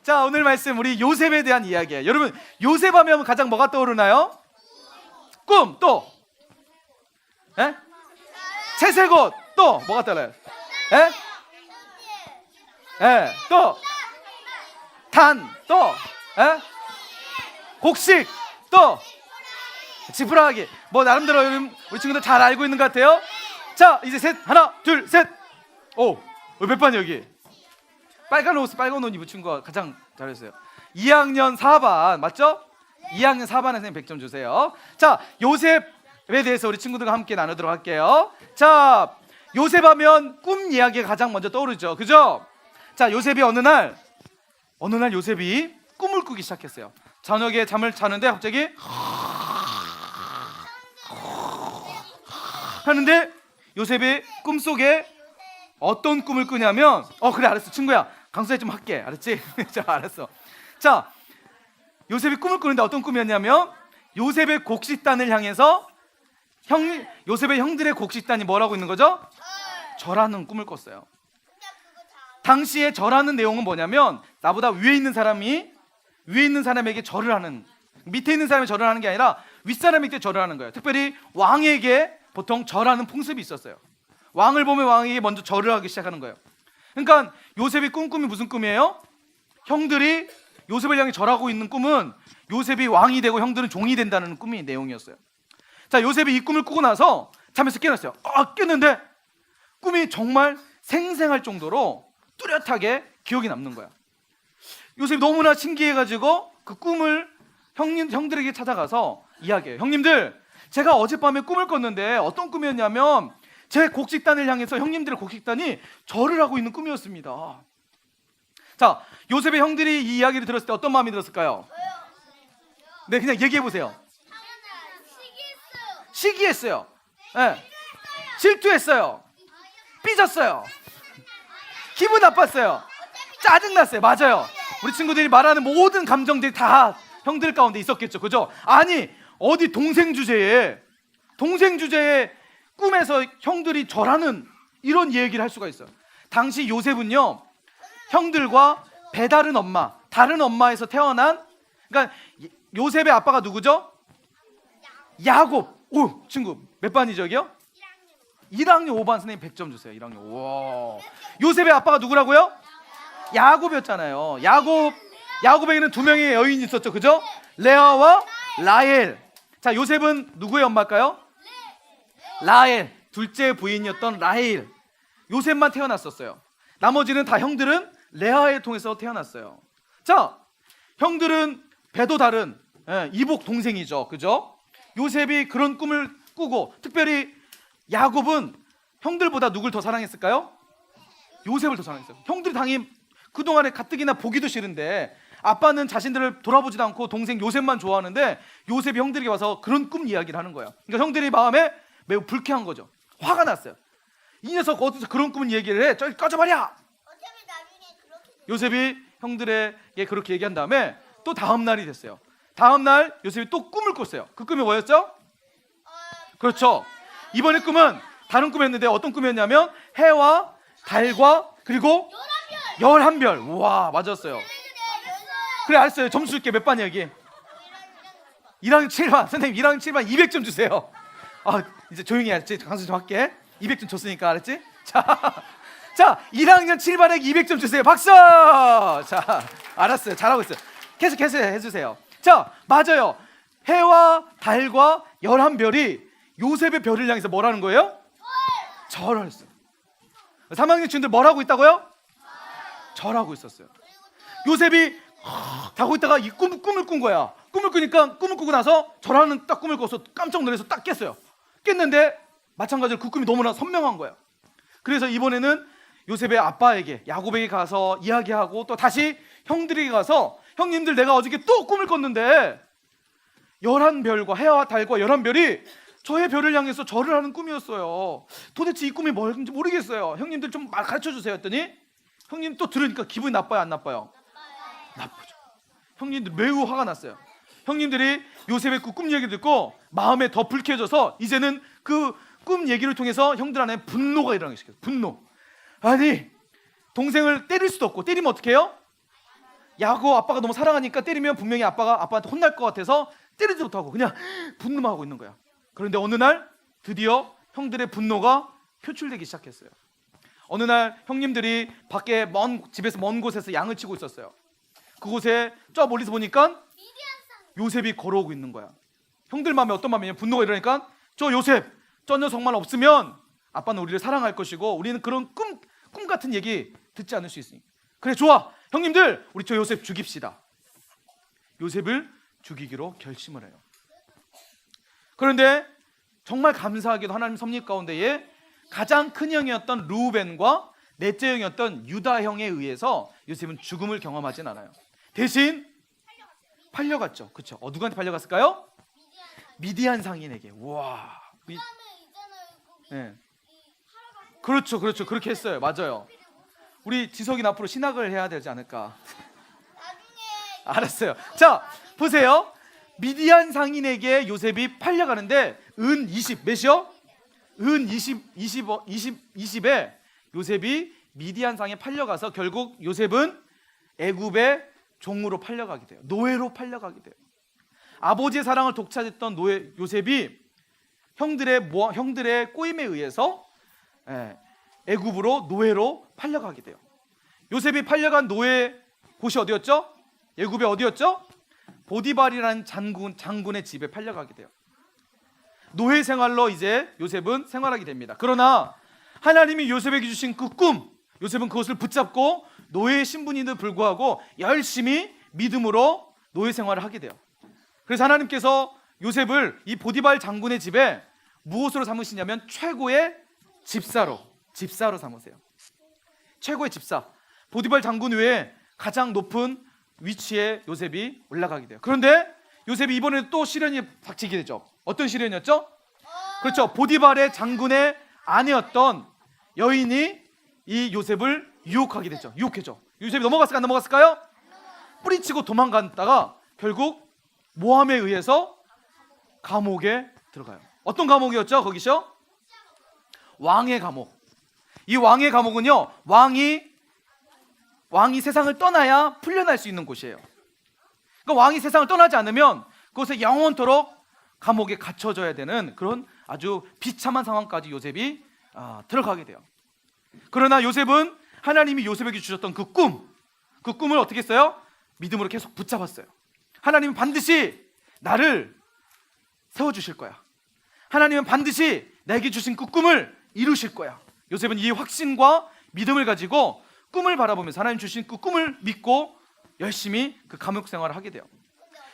자, 오늘 말씀 우리 요셉에 대한 이야기예요. 여러분, 요셉 하면 가장 뭐가 떠오르나요? 꿈, 또 에? 채색옷, 또 뭐가 떠올라요? 에? 에, 또 단, 또 에? 곡식, 또 지푸라기. 뭐 나름대로 우리 친구들 잘 알고 있는 것 같아요. 자, 이제 셋, 하나, 둘, 셋. 오, 몇 반 여기? 빨간 옷 입은 친구가 가장 잘했어요. 2학년 4반 맞죠? 2학년 4반에 선생님 100점 주세요. 자, 요셉에 대해서 우리 친구들과 함께 나누도록 할게요. 자, 요셉 하면 꿈 이야기가 가장 먼저 떠오르죠, 그죠? 자, 요셉이 어느 날 요셉이 꿈을 꾸기 시작했어요. 저녁에 잠을 자는데 갑자기 하는데 요셉이 꿈속에 어떤 꿈을 꾸냐면 그래 알았어 친구야, 강수야 좀 할게, 알았지? 자, 알았어. 자, 요셉이 꿈을 꾸는데 어떤 꿈이었냐면 요셉의 곡식단을 향해서 요셉의 형들의 곡식단이 뭐라고 있는 거죠? 절하는 꿈을 꿨어요. 당시에 절하는 내용은 뭐냐면 나보다 위에 있는 사람에게 절을 하는, 밑에 있는 사람이 절을 하는 게 아니라 윗사람에게 절을 하는 거예요. 특별히 왕에게 보통 절하는 풍습이 있었어요. 왕을 보면 왕에게 먼저 절을 하기 시작하는 거예요. 그러니까 요셉이 꿈이 무슨 꿈이에요? 형들이 요셉을 향해 절하고 있는 꿈은 요셉이 왕이 되고 형들은 종이 된다는 꿈이 내용이었어요. 자, 요셉이 이 꿈을 꾸고 나서 잠에서 깨어났어요. 깼는데 꿈이 정말 생생할 정도로 뚜렷하게 기억이 남는 거야. 요셉이 너무나 신기해가지고 그 꿈을 형들에게 찾아가서 이야기해요. 형님들, 제가 어젯밤에 꿈을 꿨는데 어떤 꿈이었냐면 제 곡식단을 향해서 형님들의 곡식단이 절을 하고 있는 꿈이었습니다. 자, 요셉의 형들이 이 이야기를 들었을 때 어떤 마음이 들었을까요? 네, 그냥 얘기해 보세요. 시기했어요. 네. 질투했어요. 삐졌어요. 기분 나빴어요. 짜증났어요. 맞아요. 우리 친구들이 말하는 모든 감정들이 다 형들 가운데 있었겠죠, 그죠? 아니, 어디 동생 주제에 꿈에서 형들이 절하는 이런 얘기를 할 수가 있어요. 당시 요셉은요, 형들과 배다른 엄마, 다른 엄마에서 태어난, 그러니까 요셉의 아빠가 누구죠? 야곱. 오, 친구 몇 반이죠, 여기요? 1학년 5반. 선생님 100점 주세요. 1학년. 와. 요셉의 아빠가 누구라고요? 야곱이었잖아요. 야곱에게는 두 명의 여인이 있었죠, 그죠? 레아와 라헬. 자, 요셉은 누구의 엄마일까요? 라헬, 둘째 부인이었던 라헬. 요셉만 태어났었어요. 나머지는 다 형들은 레아를 통해서 태어났어요. 자, 형들은 배도 다른 이복 동생이죠, 그죠? 요셉이 그런 꿈을 꾸고, 특별히 야곱은 형들보다 누굴 더 사랑했을까요? 요셉을 더 사랑했어요. 형들이 당연히 그동안에 가뜩이나 보기도 싫은데 아빠는 자신들을 돌아보지도 않고 동생 요셉만 좋아하는데 요셉이 형들에게 와서 그런 꿈 이야기를 하는 거예요. 그러니까 형들이 마음에 매우 불쾌한 거죠. 화가 났어요. 이 녀석 어디서 그런 꿈을 얘기를 해? 저기 꺼져버려! 요셉이 형들에게 그렇게 얘기한 다음에 또 다음 날이 됐어요. 다음 날 요셉이 또 꿈을 꿨어요. 그 꿈이 뭐였죠? 그렇죠. 이번에 꿈은 다른 꿈이었는데 어떤 꿈이었냐면 해와 달과 그리고 11별. 우와, 맞았어요. 그래, 알았어요. 점수 줄게. 몇 반이야 여기? 1학년 7반. 선생님 1학년 7반 200점 주세요. 이제 조용히 해야지. 강수 좀 할게. 200점 줬으니까, 알았지? 자, 1학년 7반에게 200점 주세요. 박수! 자, 알았어요. 잘하고 있어요. 계속 해주세요. 자, 맞아요. 해와 달과 11별이 요셉의 별을 향해서 뭐라는 거예요? 절을 했어요. 3학년 친구들 뭘 하고 있다고요? 절하고 있었어요. 요셉이 자고 있다가 이 꿈을 꾼 거야. 꿈을 꾸고 나서 절하는 딱 꿈을 꿔서 깜짝 놀라서 딱 깼어요. 깼는데 마찬가지로 그 꿈이 너무나 선명한 거야. 그래서 이번에는 요셉의 아빠에게, 야곱에게 가서 이야기하고 또 다시 형들에게 가서, 형님들 내가 어저께 또 꿈을 꿨는데 11별과 해와 달과 11별이 저의 별을 향해서 절을 하는 꿈이었어요. 도대체 이 꿈이 뭔지 모르겠어요. 형님들 좀 가르쳐 주세요 했더니 형님 또 들으니까 기분이 나빠요, 안 나빠요? 나쁘죠. 형님들 매우 화가 났어요. 형님들이 요셉의 그 꿈 얘기 듣고 마음에 더 불쾌해져서 이제는 그 꿈 얘기를 통해서 형들 안에 분노가 일어나기 시작해요. 분노. 아니, 동생을 때릴 수도 없고, 때리면 어떻게 해요? 야고 아빠가 너무 사랑하니까 때리면 분명히 아빠가 아빠한테 혼날 것 같아서 때리지 못하고 그냥 분노만 하고 있는 거야. 그런데 어느 날 드디어 형들의 분노가 표출되기 시작했어요. 어느 날 형님들이 밖에 집에서 먼 곳에서 양을 치고 있었어요. 그곳에 저 멀리서 보니까 요셉이 걸어오고 있는 거야. 형들 마음에 어떤 마음이냐, 분노가 일어나니까 저 요셉, 저 녀석만 없으면 아빠는 우리를 사랑할 것이고 우리는 그런 꿈 같은 얘기 듣지 않을 수 있으니, 그래 좋아 형님들 우리 저 요셉 죽입시다. 요셉을 죽이기로 결심을 해요. 그런데 정말 감사하게도 하나님 섭리 가운데에 가장 큰 형이었던 루벤과 넷째 형이었던 유다 형에 의해서 요셉은 죽음을 경험하진 않아요. 대신 팔려갔죠. 그렇죠? 누구한테 팔려갔을까요? 미디안 상인에게. 와. 네. 그렇죠. 그렇게 했어요. 맞아요. 우리 지석이는 앞으로 신학을 해야 되지 않을까? 알았어요. 자, 보세요. 미디안 상인에게 요셉이 팔려가는데 은 20, 몇이요? 은 20에 요셉이 미디안 상에 팔려가서 결국 요셉은 애굽의 종으로 팔려가게 돼요. 노예로 팔려가게 돼요. 아버지의 사랑을 독차지했던 요셉이 형들의 꼬임에 의해서 애굽으로 노예로 팔려가게 돼요. 요셉이 팔려간 노예 곳이 어디였죠? 애굽의 어디였죠? 보디발이라는 장군의 집에 팔려가게 돼요. 노예 생활로 이제 요셉은 생활하게 됩니다. 그러나 하나님이 요셉에게 주신 그 꿈, 요셉은 그것을 붙잡고 노예의 신분임에도 불구하고 열심히 믿음으로 노예 생활을 하게 돼요. 그래서 하나님께서 요셉을 이 보디발 장군의 집에 무엇으로 삼으시냐면 최고의 집사로 삼으세요. 최고의 집사. 보디발 장군 외에 가장 높은 위치에 요셉이 올라가게 돼요. 그런데 요셉이 이번에 또 시련이 닥치게 되죠. 어떤 시련이었죠? 그렇죠. 보디발의 장군의 아내였던 여인이 이 요셉을 유혹하게 되죠. 요셉이 넘어갔을까 안 넘어갔을까요? 뿌리치고 도망갔다가 결국 모함에 의해서 감옥에 들어가요. 어떤 감옥이었죠? 거기서 왕의 감옥. 이 왕의 감옥은요, 왕이 세상을 떠나야 풀려날 수 있는 곳이에요. 그러니까 왕이 세상을 떠나지 않으면 그곳에 영원토록 감옥에 갇혀져야 되는 그런 아주 비참한 상황까지 요셉이 들어가게 돼요. 그러나 요셉은 하나님이 요셉에게 주셨던 그 꿈을 어떻게 했어요? 믿음으로 계속 붙잡았어요. 하나님은 반드시 나를 세워주실 거야. 하나님은 반드시 나에게 주신 그 꿈을 이루실 거야. 요셉은 이 확신과 믿음을 가지고 꿈을 바라보면서 하나님 주신 그 꿈을 믿고 열심히 그 감옥 생활을 하게 돼요.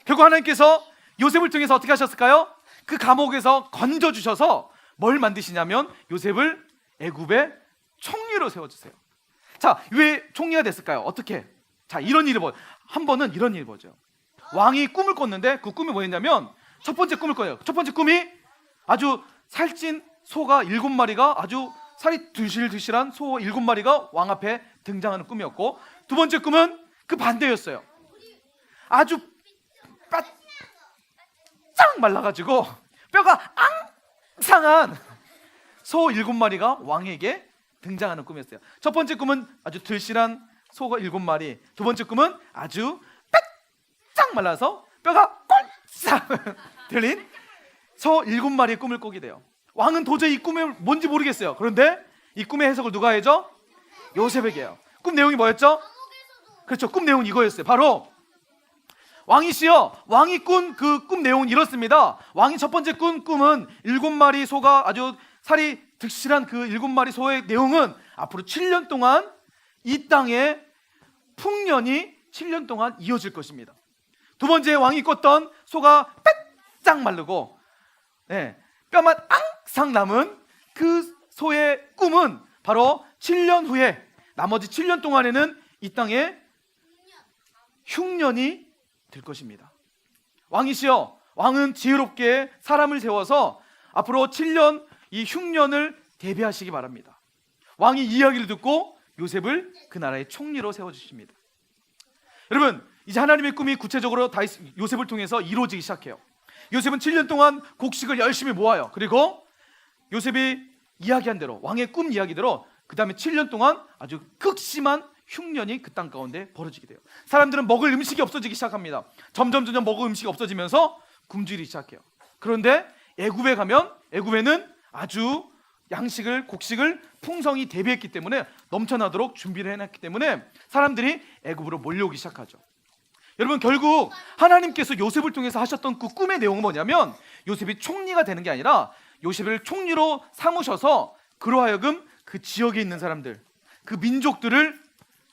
결국 하나님께서 요셉을 통해서 어떻게 하셨을까요? 그 감옥에서 건져주셔서 뭘 만드시냐면 요셉을 애굽의 총리로 세워주세요. 자, 왜 총리가 됐을까요? 어떻게? 자, 한 번은 이런 일이 보죠. 왕이 꿈을 꿨는데 그 꿈이 뭐였냐면 첫 번째 꿈을 꿔요. 첫 번째 꿈이 아주 살찐 소가 7마리가 아주 살이 드실드실한 소 7마리가 왕 앞에 등장하는 꿈이었고, 두 번째 꿈은 그 반대였어요. 아주 바짝 말라가지고 뼈가 앙상한 소 7마리가 왕에게 등장하는 꿈이었어요. 첫 번째 꿈은 아주 들실한 소가 7마리, 두 번째 꿈은 아주 바짝 말라서 뼈가 꼴싹 들린 소 7마리의 꿈을 꾸게 돼요. 왕은 도저히 이 꿈이 뭔지 모르겠어요. 그런데 이 꿈의 해석을 누가 해줘? 요셉에게 해요. 꿈 내용이 뭐였죠? 그렇죠. 꿈 내용은 이거였어요. 바로 왕이시여, 왕이 꾼 그 꿈 내용은 이렇습니다. 왕이 첫 번째 꾼 꿈은 7마리 소가 아주 살이 득실한 그 7마리 소의 내용은 앞으로 7년 동안 이 땅에 풍년이 7년 동안 이어질 것입니다. 두 번째 왕이 꿨던 소가 바짝 마르고 뼈만 앙상 남은 그 소의 꿈은 바로 7년 후에 나머지 7년 동안에는 이 땅에 흉년이 될 것입니다. 왕이시여, 왕은 지혜롭게 사람을 세워서 앞으로 7년 이 흉년을 대비하시기 바랍니다. 왕이 이 이야기를 듣고 요셉을 그 나라의 총리로 세워주십니다. 여러분, 이제 하나님의 꿈이 구체적으로 요셉을 통해서 이루어지기 시작해요. 요셉은 7년 동안 곡식을 열심히 모아요. 그리고 요셉이 이야기한 대로, 왕의 꿈 이야기대로 그 다음에 7년 동안 아주 극심한 흉년이 그 땅 가운데 벌어지게 돼요. 사람들은 먹을 음식이 없어지기 시작합니다. 점점 먹을 음식이 없어지면서 굶주리기 시작해요. 그런데 애굽에 가면 애굽에는 아주 양식을 곡식을 풍성히 대비했기 때문에 넘쳐나도록 준비를 해놨기 때문에 사람들이 애굽으로 몰려오기 시작하죠. 여러분, 결국 하나님께서 요셉을 통해서 하셨던 그 꿈의 내용은 뭐냐면 요셉이 총리가 되는 게 아니라 요셉을 총리로 삼으셔서 그로 하여금 그 지역에 있는 사람들, 그 민족들을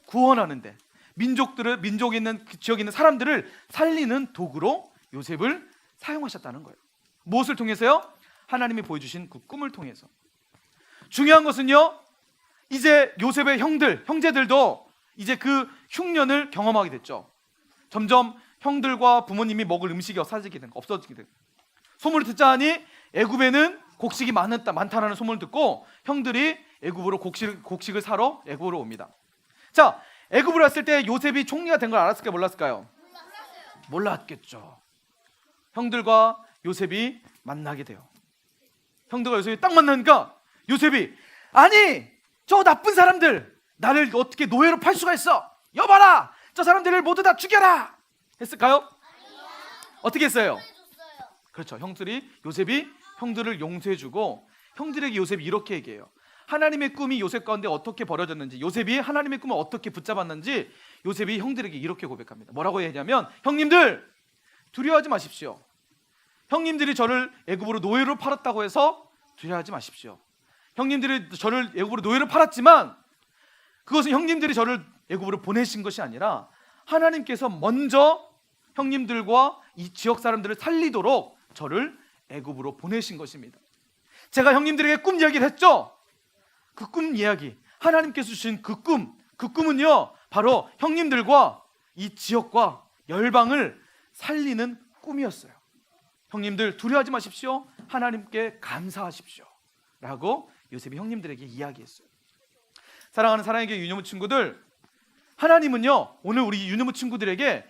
구원하는데, 민족에 있는 그 지역에 있는 사람들을 살리는 도구로 요셉을 사용하셨다는 거예요. 무엇을 통해서요? 하나님이 보여주신 그 꿈을 통해서. 중요한 것은요, 이제 요셉의 형제들도 이제 그 흉년을 경험하게 됐죠. 점점 형들과 부모님이 먹을 음식이 없어지게 된 소문을 듣자 하니 애굽에는 곡식이 많다라는 소문을 듣고 형들이 애굽으로 곡식을 사러 애굽으로 옵니다. 자, 애굽으로 왔을 때 요셉이 총리가 된 걸 알았을까요? 몰랐을까요? 몰랐겠죠. 형들과 요셉이 만나게 돼요. 형들과 요셉이 딱 만나니까 요셉이, 아니 저 나쁜 사람들 나를 어떻게 노예로 팔 수가 있어? 여봐라, 저 사람들을 모두 다 죽여라 했을까요? 어떻게 했어요? 그렇죠. 요셉이 형들을 용서해주고, 형들에게 요셉이 이렇게 얘기해요. 하나님의 꿈이 요셉 가운데 어떻게 벌어졌는지, 요셉이 하나님의 꿈을 어떻게 붙잡았는지 요셉이 형들에게 이렇게 고백합니다. 뭐라고 얘기하냐면, 형님들 두려워하지 마십시오. 형님들이 저를 애굽으로 노예로 팔았다고 해서 두려워하지 마십시오. 형님들이 저를 애굽으로 노예로 팔았지만 그것은 형님들이 저를 애굽으로 보내신 것이 아니라 하나님께서 먼저 형님들과 이 지역 사람들을 살리도록 저를 애굽으로 보내신 것입니다. 제가 형님들에게 꿈 이야기를 했죠. 그 꿈 이야기, 하나님께서 주신 그 꿈은요 바로 형님들과 이 지역과 열방을 살리는 꿈이었어요. 형님들 두려워하지 마십시오. 하나님께 감사하십시오 라고 요셉이 형님들에게 이야기했어요. 사랑하는 사랑의 유년부 친구들, 하나님은요 오늘 우리 유년부 친구들에게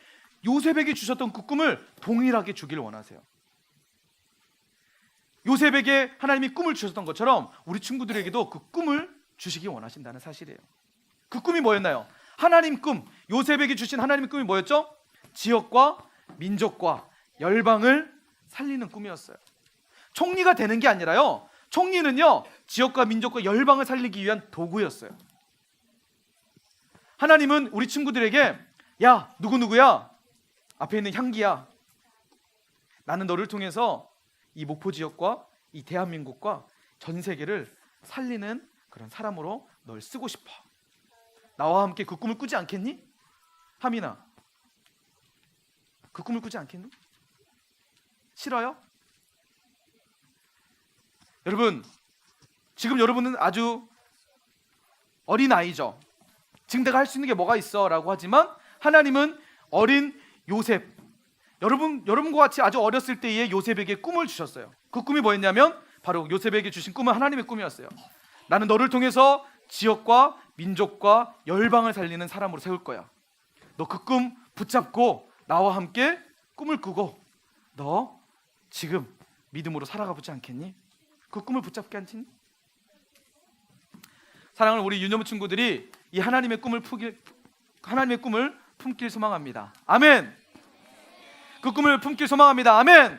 요셉에게 주셨던 그 꿈을 동일하게 주기를 원하세요. 요셉에게 하나님이 꿈을 주셨던 것처럼 우리 친구들에게도 그 꿈을 주시기 원하신다는 사실이에요. 그 꿈이 뭐였나요? 하나님 꿈, 요셉에게 주신 하나님의 꿈이 뭐였죠? 지역과 민족과 열방을 살리는 꿈이었어요. 총리가 되는 게 아니라요, 총리는요 지역과 민족과 열방을 살리기 위한 도구였어요. 하나님은 우리 친구들에게, 야 누구누구야, 앞에 있는 향기야, 나는 너를 통해서 이 목포 지역과 이 대한민국과 전 세계를 살리는 그런 사람으로 널 쓰고 싶어. 나와 함께 그 꿈을 꾸지 않겠니? 하민아, 그 꿈을 꾸지 않겠니? 싫어요? 여러분, 지금 여러분은 아주 어린아이죠. 지금 내가 할 수 있는 게 뭐가 있어? 라고 하지만 하나님은 어린 요셉, 여러분과 같이 아주 어렸을 때의 요셉에게 꿈을 주셨어요. 그 꿈이 뭐였냐면 바로 요셉에게 주신 꿈은 하나님의 꿈이었어요. 나는 너를 통해서 지역과 민족과 열방을 살리는 사람으로 세울 거야. 너 그 꿈 붙잡고 나와 함께 꿈을 꾸고 너 지금 믿음으로 살아가 보지 않겠니? 그 꿈을 붙잡게 않겠니? 사랑하는 우리 유년부 친구들이 이 하나님의 꿈을 품길 소망합니다. 아멘. 그 꿈을 품길 소망합니다. 아멘.